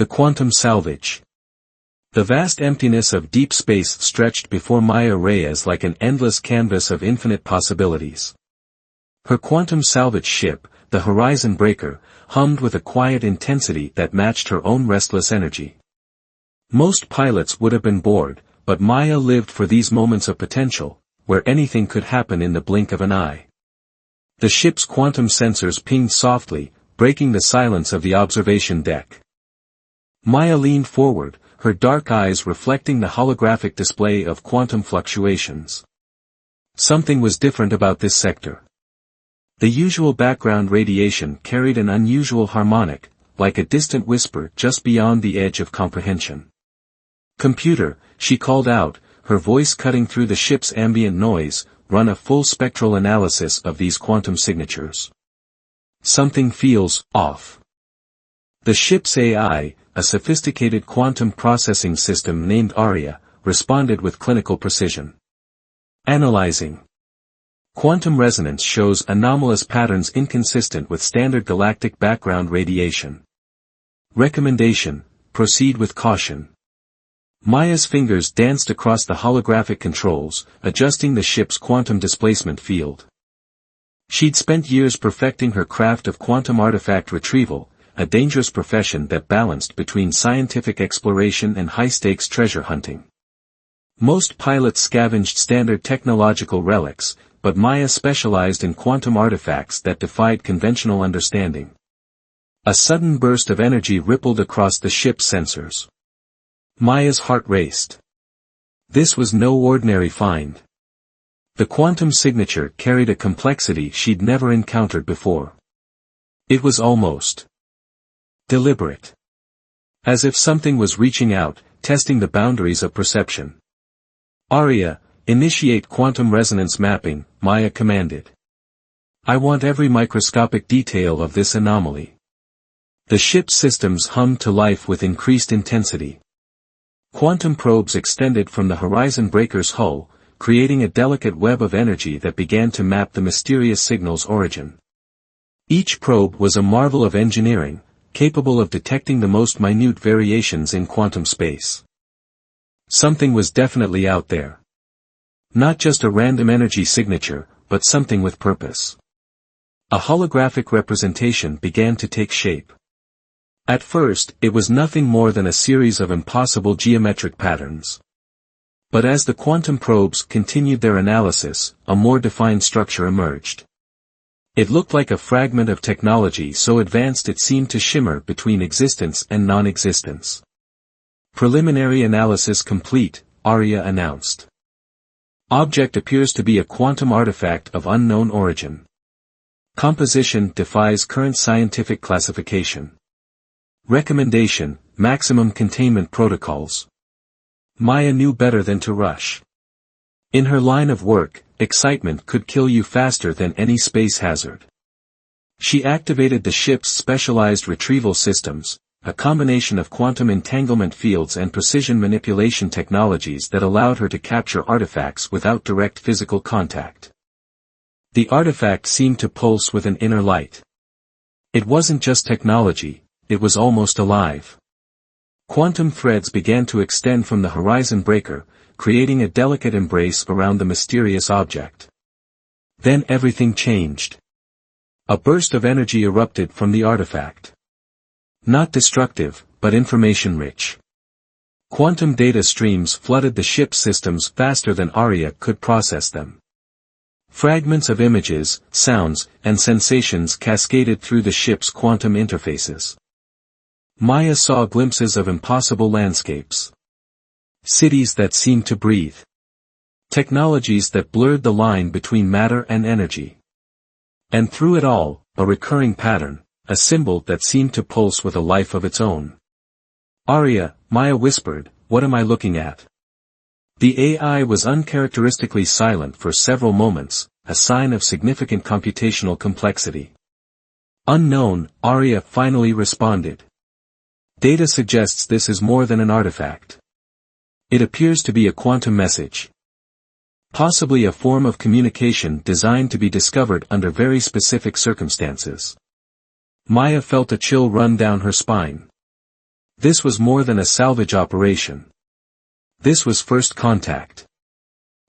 The quantum salvage. The vast emptiness of deep space stretched before Maya Reyes like an endless canvas of infinite possibilities. Her quantum salvage ship, the Horizon Breaker, hummed with a quiet intensity that matched her own restless energy. Most pilots would have been bored, but Maya lived for these moments of potential, where anything could happen in the blink of an eye. The ship's quantum sensors pinged softly, breaking the silence of the observation deck. Maya leaned forward, her dark eyes reflecting the holographic display of quantum fluctuations. Something was different about this sector. The usual background radiation carried an unusual harmonic, like a distant whisper just beyond the edge of comprehension. "Computer," she called out, her voice cutting through the ship's ambient noise, "run a full spectral analysis of these quantum signatures. Something feels off." The ship's AI, a sophisticated quantum processing system named Aria, responded with clinical precision. Analyzing. Quantum resonance shows anomalous patterns inconsistent with standard galactic background radiation. Recommendation: proceed with caution. Maya's fingers danced across the holographic controls, adjusting the ship's quantum displacement field. She'd spent years perfecting her craft of quantum artifact retrieval, a dangerous profession that balanced between scientific exploration and high-stakes treasure hunting. Most pilots scavenged standard technological relics, but Maya specialized in quantum artifacts that defied conventional understanding. A sudden burst of energy rippled across the ship's sensors. Maya's heart raced. This was no ordinary find. The quantum signature carried a complexity she'd never encountered before. It was almost deliberate. As if something was reaching out, testing the boundaries of perception. "Aria, initiate quantum resonance mapping," Maya commanded. "I want every microscopic detail of this anomaly." The ship's systems hummed to life with increased intensity. Quantum probes extended from the Horizon Breaker's hull, creating a delicate web of energy that began to map the mysterious signal's origin. Each probe was a marvel of engineering, capable of detecting the most minute variations in quantum space. Something was definitely out there. Not just a random energy signature, but something with purpose. A holographic representation began to take shape. At first, it was nothing more than a series of impossible geometric patterns. But as the quantum probes continued their analysis, a more defined structure emerged. It looked like a fragment of technology so advanced it seemed to shimmer between existence and non-existence. "Preliminary analysis complete," Aria announced. "Object appears to be a quantum artifact of unknown origin. Composition defies current scientific classification. Recommendation: maximum containment protocols." Maya knew better than to rush. In her line of work, excitement could kill you faster than any space hazard. She activated the ship's specialized retrieval systems, a combination of quantum entanglement fields and precision manipulation technologies that allowed her to capture artifacts without direct physical contact. The artifact seemed to pulse with an inner light. It wasn't just technology, it was almost alive. Quantum threads began to extend from the Horizon Breaker, creating a delicate embrace around the mysterious object. Then everything changed. A burst of energy erupted from the artifact. Not destructive, but information-rich. Quantum data streams flooded the ship's systems faster than Aria could process them. Fragments of images, sounds, and sensations cascaded through the ship's quantum interfaces. Maya saw glimpses of impossible landscapes. Cities that seemed to breathe. Technologies that blurred the line between matter and energy. And through it all, a recurring pattern, a symbol that seemed to pulse with a life of its own. "Aria," Maya whispered, "what am I looking at?" The AI was uncharacteristically silent for several moments, a sign of significant computational complexity. "Unknown," Aria finally responded. "Data suggests this is more than an artifact. It appears to be a quantum message. Possibly a form of communication designed to be discovered under very specific circumstances." Maya felt a chill run down her spine. This was more than a salvage operation. This was first contact.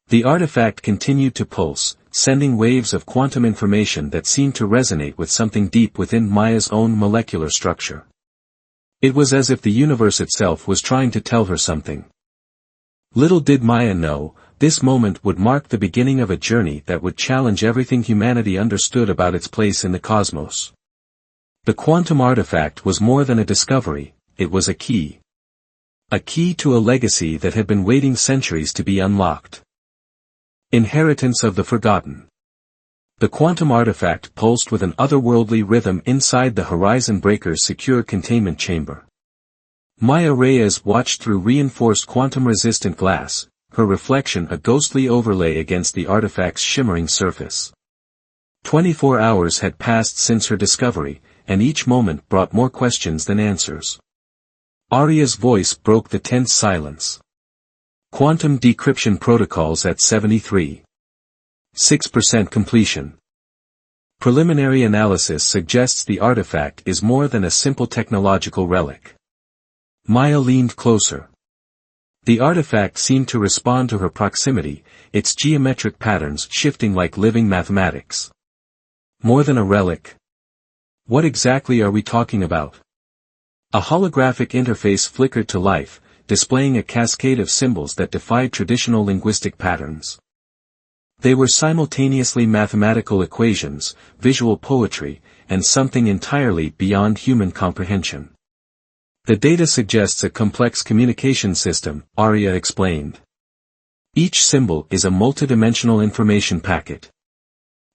The artifact continued to pulse, sending waves of quantum information that seemed to resonate with something deep within Maya's own molecular structure. It was as if the universe itself was trying to tell her something. Little did Maya know, this moment would mark the beginning of a journey that would challenge everything humanity understood about its place in the cosmos. The quantum artifact was more than a discovery, it was a key. A key to a legacy that had been waiting centuries to be unlocked. Inheritance of the Forgotten. The quantum artifact pulsed with an otherworldly rhythm inside the Horizon Breaker's secure containment chamber. Maya Reyes watched through reinforced quantum-resistant glass, her reflection a ghostly overlay against the artifact's shimmering surface. 24 hours had passed since her discovery, and each moment brought more questions than answers. Arya's voice broke the tense silence. Quantum decryption protocols at 73.6% completion. Preliminary analysis suggests the artifact is more than a simple technological relic. Maya leaned closer. The artifact seemed to respond to her proximity, its geometric patterns shifting like living mathematics. More than a relic. What exactly are we talking about? A holographic interface flickered to life, displaying a cascade of symbols that defied traditional linguistic patterns. They were simultaneously mathematical equations, visual poetry, and something entirely beyond human comprehension. The data suggests a complex communication system, Arya explained. Each symbol is a multidimensional information packet.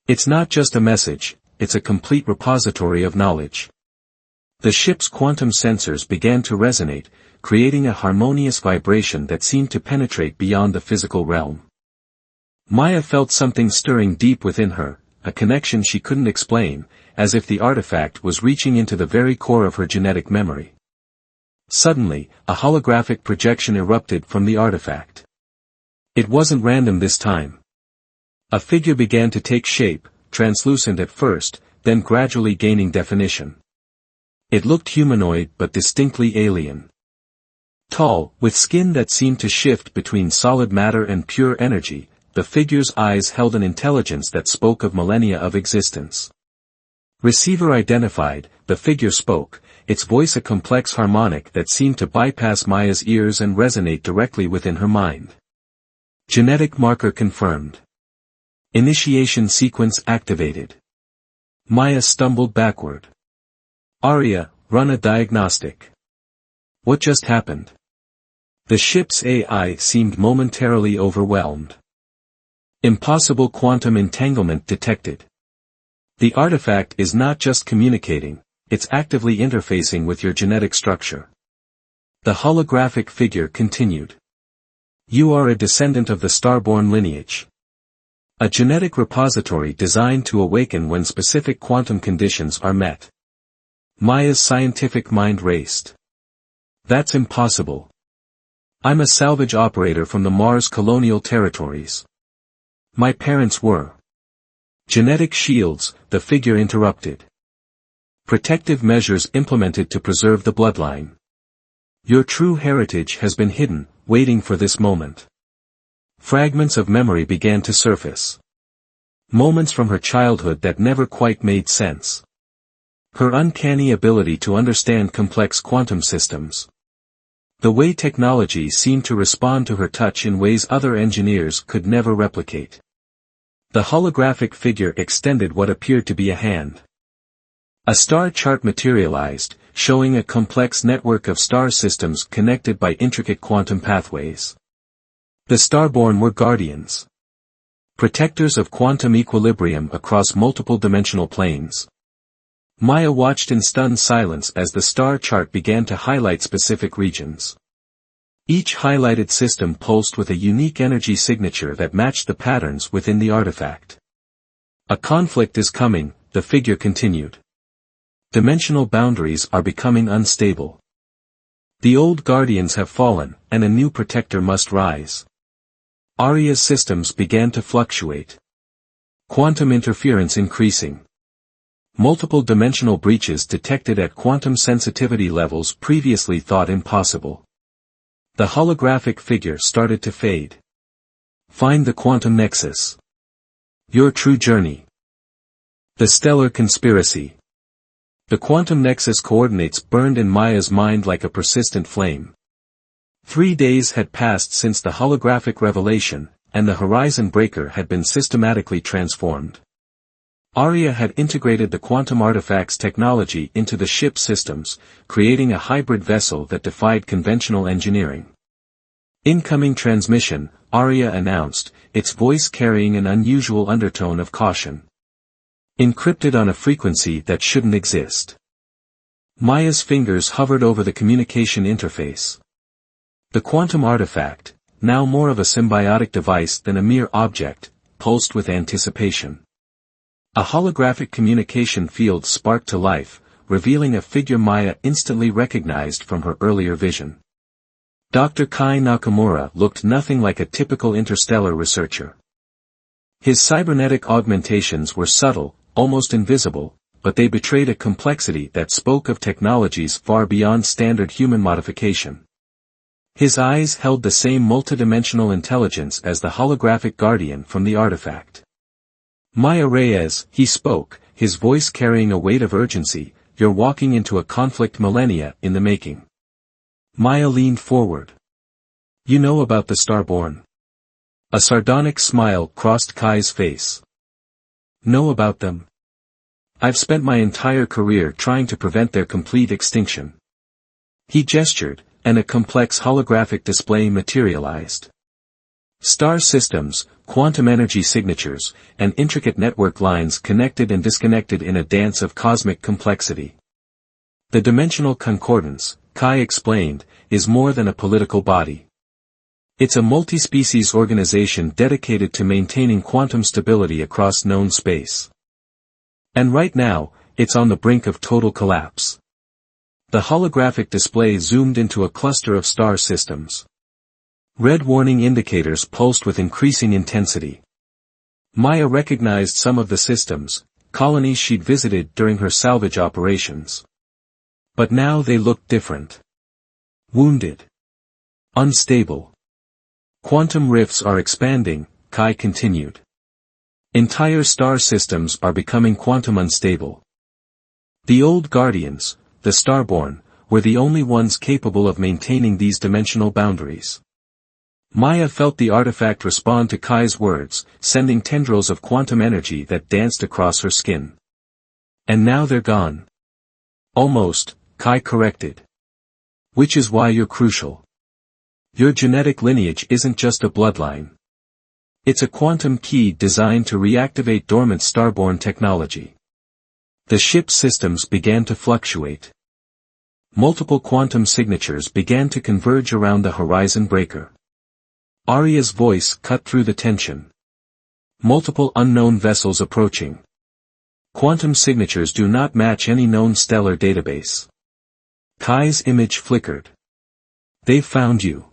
It's not just a message, it's a complete repository of knowledge. The ship's quantum sensors began to resonate, creating a harmonious vibration that seemed to penetrate beyond the physical realm. Maya felt something stirring deep within her, a connection she couldn't explain, as if the artifact was reaching into the very core of her genetic memory. Suddenly, a holographic projection erupted from the artifact. It wasn't random this time. A figure began to take shape, translucent at first, then gradually gaining definition. It looked humanoid but distinctly alien. Tall, with skin that seemed to shift between solid matter and pure energy, the figure's eyes held an intelligence that spoke of millennia of existence. Receiver identified, the figure spoke, its voice a complex harmonic that seemed to bypass Maya's ears and resonate directly within her mind. Genetic marker confirmed. Initiation sequence activated. Maya stumbled backward. Arya, run a diagnostic. What just happened? The ship's AI seemed momentarily overwhelmed. Impossible quantum entanglement detected. The artifact is not just communicating, it's actively interfacing with your genetic structure. The holographic figure continued. You are a descendant of the Starborn lineage. A genetic repository designed to awaken when specific quantum conditions are met. Maya's scientific mind raced. That's impossible. I'm a salvage operator from the Mars colonial territories. My parents were. Genetic shields, the figure interrupted. Protective measures implemented to preserve the bloodline. Your true heritage has been hidden, waiting for this moment. Fragments of memory began to surface. Moments from her childhood that never quite made sense. Her uncanny ability to understand complex quantum systems. The way technology seemed to respond to her touch in ways other engineers could never replicate. The holographic figure extended what appeared to be a hand. A star chart materialized, showing a complex network of star systems connected by intricate quantum pathways. The Starborn were guardians. Protectors of quantum equilibrium across multiple dimensional planes. Maya watched in stunned silence as the star chart began to highlight specific regions. Each highlighted system pulsed with a unique energy signature that matched the patterns within the artifact. A conflict is coming, the figure continued. Dimensional boundaries are becoming unstable. The old guardians have fallen, and a new protector must rise. Arya's systems began to fluctuate. Quantum interference increasing. Multiple dimensional breaches detected at quantum sensitivity levels previously thought impossible. The holographic figure started to fade. Find the quantum nexus. Your true journey. The stellar conspiracy. The quantum nexus coordinates burned in Maya's mind like a persistent flame. 3 days had passed since the holographic revelation, and the horizon breaker had been systematically transformed. Arya had integrated the quantum artifacts technology into the ship's systems, creating a hybrid vessel that defied conventional engineering. Incoming transmission, Arya announced, its voice carrying an unusual undertone of caution. Encrypted on a frequency that shouldn't exist. Maya's fingers hovered over the communication interface. The quantum artifact, now more of a symbiotic device than a mere object, pulsed with anticipation. A holographic communication field sparked to life, revealing a figure Maya instantly recognized from her earlier vision. Dr. Kai Nakamura looked nothing like a typical interstellar researcher. His cybernetic augmentations were subtle, almost invisible, but they betrayed a complexity that spoke of technologies far beyond standard human modification. His eyes held the same multidimensional intelligence as the holographic guardian from the artifact. Maya Reyes, he spoke, his voice carrying a weight of urgency, you're walking into a conflict millennia in the making. Maya leaned forward. You know about the Starborn? A sardonic smile crossed Kai's face. Know about them? I've spent my entire career trying to prevent their complete extinction. He gestured, and a complex holographic display materialized. Star systems, quantum energy signatures, and intricate network lines connected and disconnected in a dance of cosmic complexity. The dimensional concordance, Kai explained, is more than a political body. It's a multi-species organization dedicated to maintaining quantum stability across known space. And right now, it's on the brink of total collapse. The holographic display zoomed into a cluster of star systems. Red warning indicators pulsed with increasing intensity. Maya recognized some of the systems, colonies she'd visited during her salvage operations. But now they looked different. Wounded. Unstable. Quantum rifts are expanding, Kai continued. Entire star systems are becoming quantum unstable. The old Guardians, the Starborn, were the only ones capable of maintaining these dimensional boundaries. Maya felt the artifact respond to Kai's words, sending tendrils of quantum energy that danced across her skin. And now they're gone. Almost, Kai corrected. Which is why you're crucial. Your genetic lineage isn't just a bloodline. It's a quantum key designed to reactivate dormant Starborn technology. The ship's systems began to fluctuate. Multiple quantum signatures began to converge around the horizon breaker. Arya's voice cut through the tension. Multiple unknown vessels approaching. Quantum signatures do not match any known stellar database. Kai's image flickered. They've found you.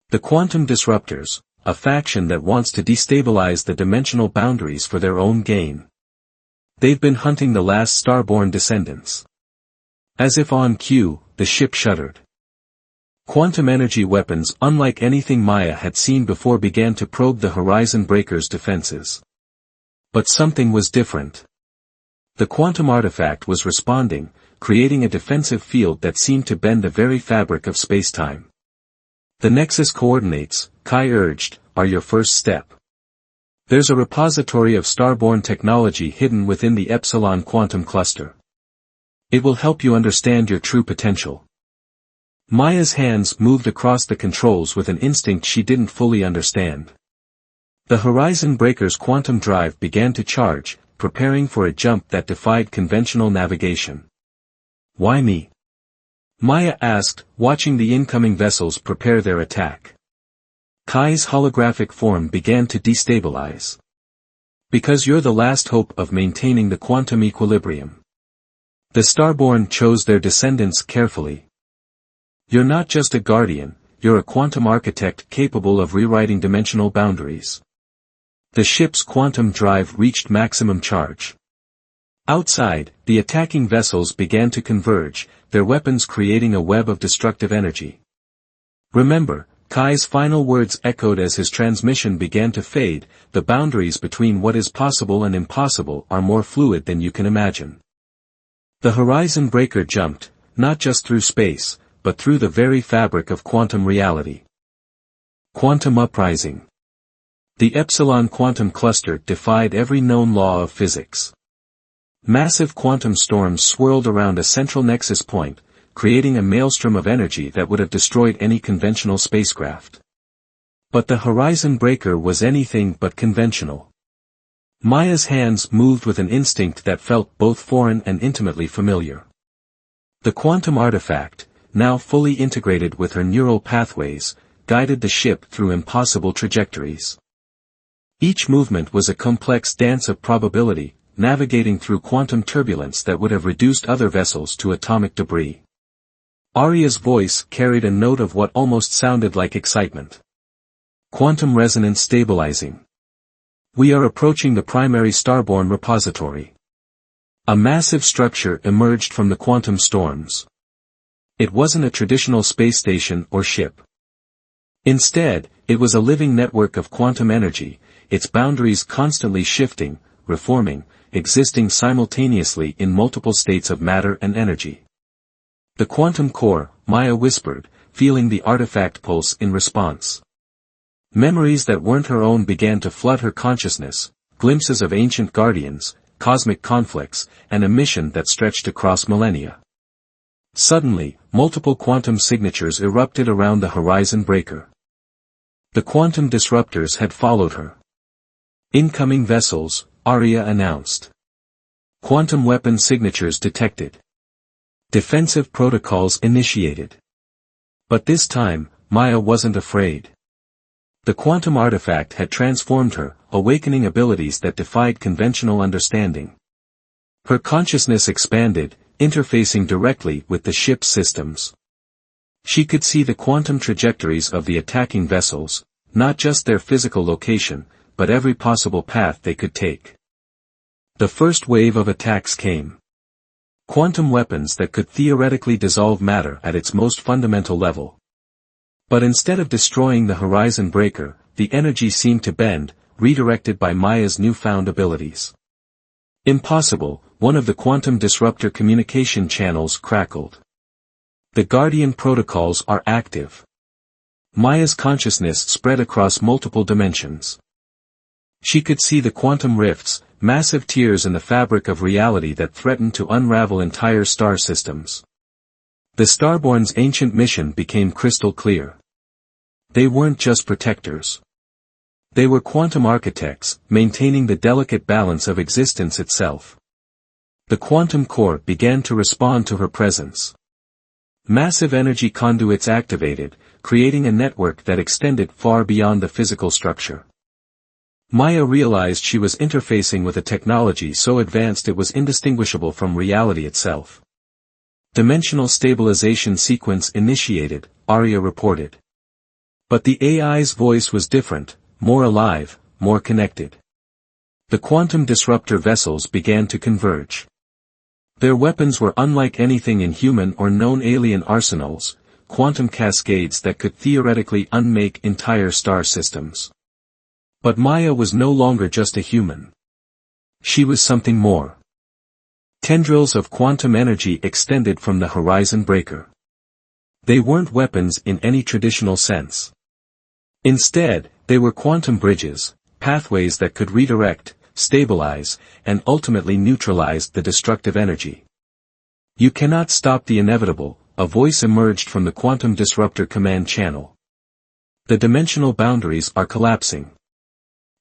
The Quantum Disruptors, a faction that wants to destabilize the dimensional boundaries for their own gain. They've been hunting the last Starborn descendants. As if on cue, the ship shuddered. Quantum energy weapons unlike anything Maya had seen before began to probe the horizon breaker's defenses. But something was different. The quantum artifact was responding, creating a defensive field that seemed to bend the very fabric of space-time. The nexus coordinates, Kai urged, are your first step. There's a repository of Starborn technology hidden within the Epsilon quantum cluster. It will help you understand your true potential. Maya's hands moved across the controls with an instinct she didn't fully understand. The horizon breaker's quantum drive began to charge, preparing for a jump that defied conventional navigation. Why me? Maya asked, watching the incoming vessels prepare their attack. Kai's holographic form began to destabilize. Because you're the last hope of maintaining the quantum equilibrium. The Starborn chose their descendants carefully. You're not just a guardian, you're a quantum architect capable of rewriting dimensional boundaries. The ship's quantum drive reached maximum charge. Outside, the attacking vessels began to converge, their weapons creating a web of destructive energy. Remember, Kai's final words echoed as his transmission began to fade, the boundaries between what is possible and impossible are more fluid than you can imagine. The horizon breaker jumped, not just through space, but through the very fabric of quantum reality. Quantum uprising. The epsilon quantum cluster defied every known law of physics. Massive quantum storms swirled around a central nexus point, creating a maelstrom of energy that would have destroyed any conventional spacecraft. But the horizon breaker was anything but conventional. Maya's hands moved with an instinct that felt both foreign and intimately familiar. The quantum artifact, now fully integrated with her neural pathways, guided the ship through impossible trajectories. Each movement was a complex dance of probability, navigating through quantum turbulence that would have reduced other vessels to atomic debris. Arya's voice carried a note of what almost sounded like excitement. Quantum resonance stabilizing. We are approaching the primary starborn repository. A massive structure emerged from the quantum storms. It wasn't a traditional space station or ship. Instead, it was a living network of quantum energy, its boundaries constantly shifting, reforming, existing simultaneously in multiple states of matter and energy. The quantum core, Maya whispered, feeling the artifact pulse in response. Memories that weren't her own began to flood her consciousness, glimpses of ancient guardians, cosmic conflicts, and a mission that stretched across millennia. Suddenly, multiple quantum signatures erupted around the horizon breaker. The quantum disruptors had followed her. Incoming vessels, Arya announced. Quantum weapon signatures detected. Defensive protocols initiated. But this time, Maya wasn't afraid. The quantum artifact had transformed her, awakening abilities that defied conventional understanding. Her consciousness expanded, interfacing directly with the ship's systems. She could see the quantum trajectories of the attacking vessels, not just their physical location, but every possible path they could take. The first wave of attacks came. Quantum weapons that could theoretically dissolve matter at its most fundamental level. But instead of destroying the horizon breaker, the energy seemed to bend, redirected by Maya's newfound abilities. Impossible, one of the quantum disruptor communication channels crackled. The Guardian protocols are active. Maya's consciousness spread across multiple dimensions. She could see the quantum rifts, massive tears in the fabric of reality that threatened to unravel entire star systems. The Starborn's ancient mission became crystal clear. They weren't just protectors. They were quantum architects, maintaining the delicate balance of existence itself. The quantum core began to respond to her presence. Massive energy conduits activated, creating a network that extended far beyond the physical structure. Maya realized she was interfacing with a technology so advanced it was indistinguishable from reality itself. Dimensional stabilization sequence initiated, Arya reported. But the AI's voice was different, more alive, more connected. The quantum disruptor vessels began to converge. Their weapons were unlike anything in human or known alien arsenals, quantum cascades that could theoretically unmake entire star systems. But Maya was no longer just a human. She was something more. Tendrils of quantum energy extended from the horizon breaker. They weren't weapons in any traditional sense. Instead, they were quantum bridges, pathways that could redirect, stabilize, and ultimately neutralize the destructive energy. You cannot stop the inevitable, a voice emerged from the quantum disruptor command channel. The dimensional boundaries are collapsing.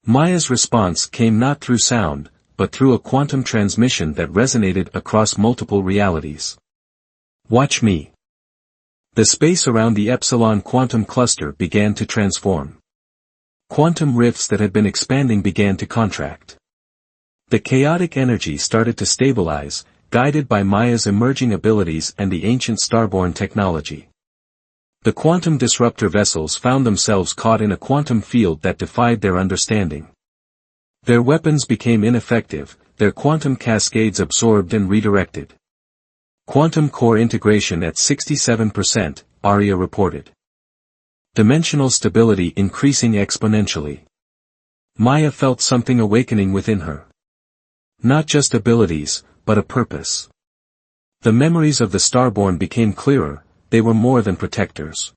Maya's response came not through sound, but through a quantum transmission that resonated across multiple realities. Watch me. The space around the epsilon quantum cluster began to transform. Quantum rifts that had been expanding began to contract. The chaotic energy started to stabilize, guided by Maya's emerging abilities and the ancient starborn technology. The quantum disruptor vessels found themselves caught in a quantum field that defied their understanding. Their weapons became ineffective, their quantum cascades absorbed and redirected. Quantum core integration at 67%, Arya reported. Dimensional stability increasing exponentially. Maya felt something awakening within her. Not just abilities, but a purpose. The memories of the Starborn became clearer, they were more than protectors.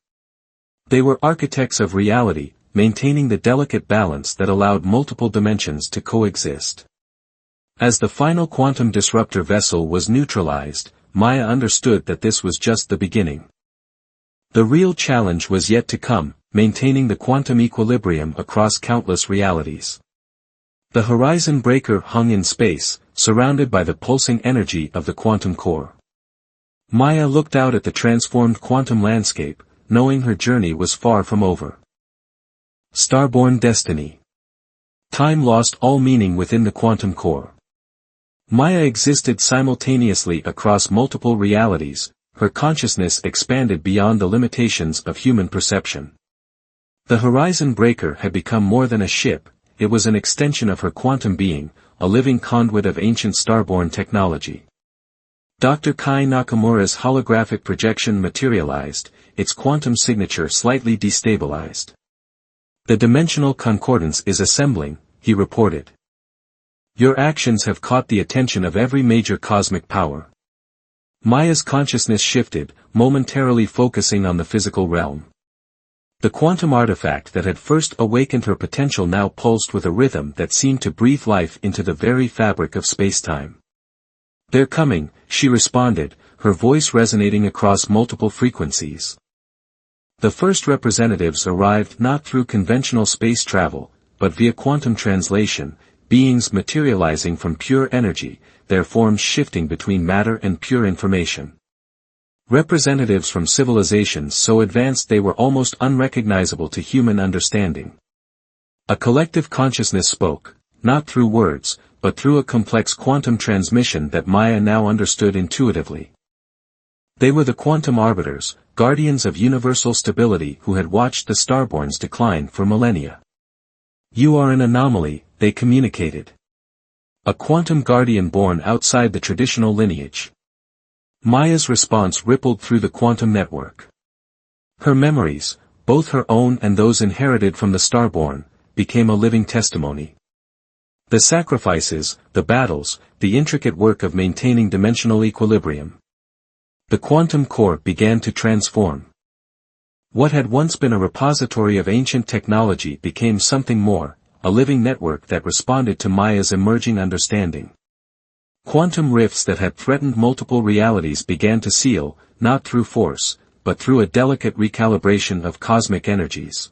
They were architects of reality, maintaining the delicate balance that allowed multiple dimensions to coexist. As the final quantum disruptor vessel was neutralized, Maya understood that this was just the beginning. The real challenge was yet to come, maintaining the quantum equilibrium across countless realities. The horizon breaker hung in space, surrounded by the pulsing energy of the quantum core. Maya looked out at the transformed quantum landscape, knowing her journey was far from over. Starborn destiny. Time lost all meaning within the quantum core. Maya existed simultaneously across multiple realities, her consciousness expanded beyond the limitations of human perception. The horizon breaker had become more than a ship, it was an extension of her quantum being, a living conduit of ancient starborn technology. Dr. Kai Nakamura's holographic projection materialized, its quantum signature slightly destabilized. The dimensional concordance is assembling, he reported. Your actions have caught the attention of every major cosmic power. Maya's consciousness shifted, momentarily focusing on the physical realm. The quantum artifact that had first awakened her potential now pulsed with a rhythm that seemed to breathe life into the very fabric of spacetime. They're coming, she responded, her voice resonating across multiple frequencies. The first representatives arrived not through conventional space travel, but via quantum translation, beings materializing from pure energy, their forms shifting between matter and pure information. Representatives from civilizations so advanced they were almost unrecognizable to human understanding. A collective consciousness spoke, not through words, but through a complex quantum transmission that Maya now understood intuitively. They were the quantum arbiters, guardians of universal stability who had watched the Starborn's decline for millennia. You are an anomaly, they communicated. A quantum guardian born outside the traditional lineage. Maya's response rippled through the quantum network. Her memories, both her own and those inherited from the Starborn, became a living testimony. The sacrifices, the battles, the intricate work of maintaining dimensional equilibrium. The quantum core began to transform. What had once been a repository of ancient technology became something more, a living network that responded to Maya's emerging understanding. Quantum rifts that had threatened multiple realities began to seal, not through force, but through a delicate recalibration of cosmic energies.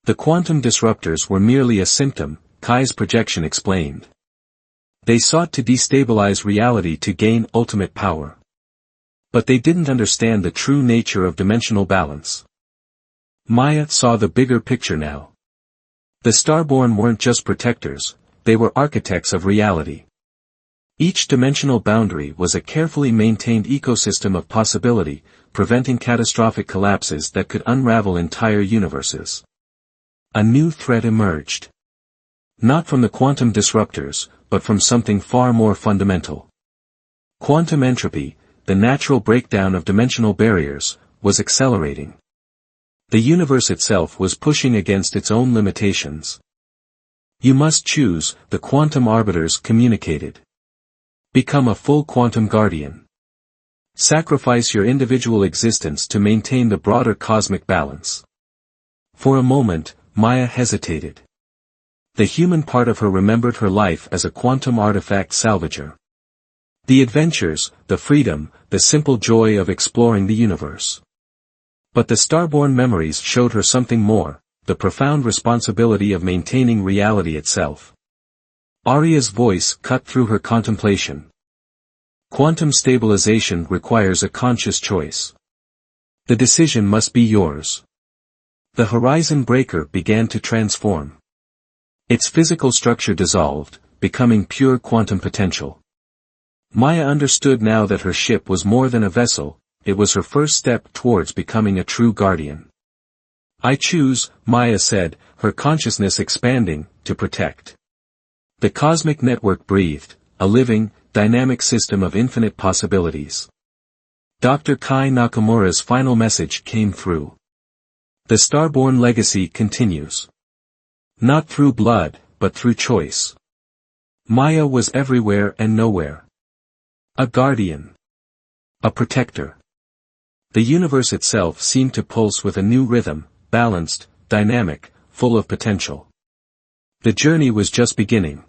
The quantum disruptors were merely a symptom, Kai's projection explained. They sought to destabilize reality to gain ultimate power. But they didn't understand the true nature of dimensional balance. Maya saw the bigger picture now. The Starborn weren't just protectors, they were architects of reality. Each dimensional boundary was a carefully maintained ecosystem of possibility, preventing catastrophic collapses that could unravel entire universes. A new threat emerged. Not from the quantum disruptors, but from something far more fundamental. Quantum entropy, the natural breakdown of dimensional barriers, was accelerating. The universe itself was pushing against its own limitations. You must choose, the quantum arbiters communicated. Become a full quantum guardian. Sacrifice your individual existence to maintain the broader cosmic balance. For a moment, Maya hesitated. The human part of her remembered her life as a quantum artifact salvager. The adventures, the freedom, the simple joy of exploring the universe. But the Starborn memories showed her something more, the profound responsibility of maintaining reality itself. Arya's voice cut through her contemplation. Quantum stabilization requires a conscious choice. The decision must be yours. The horizon breaker began to transform. Its physical structure dissolved, becoming pure quantum potential. Maya understood now that her ship was more than a vessel, it was her first step towards becoming a true guardian. I choose, Maya said, her consciousness expanding, to protect. The cosmic network breathed, a living, dynamic system of infinite possibilities. Dr. Kai Nakamura's final message came through. The Starborn legacy continues. Not through blood, but through choice. Maya was everywhere and nowhere. A guardian. A protector. The universe itself seemed to pulse with a new rhythm, balanced, dynamic, full of potential. The journey was just beginning,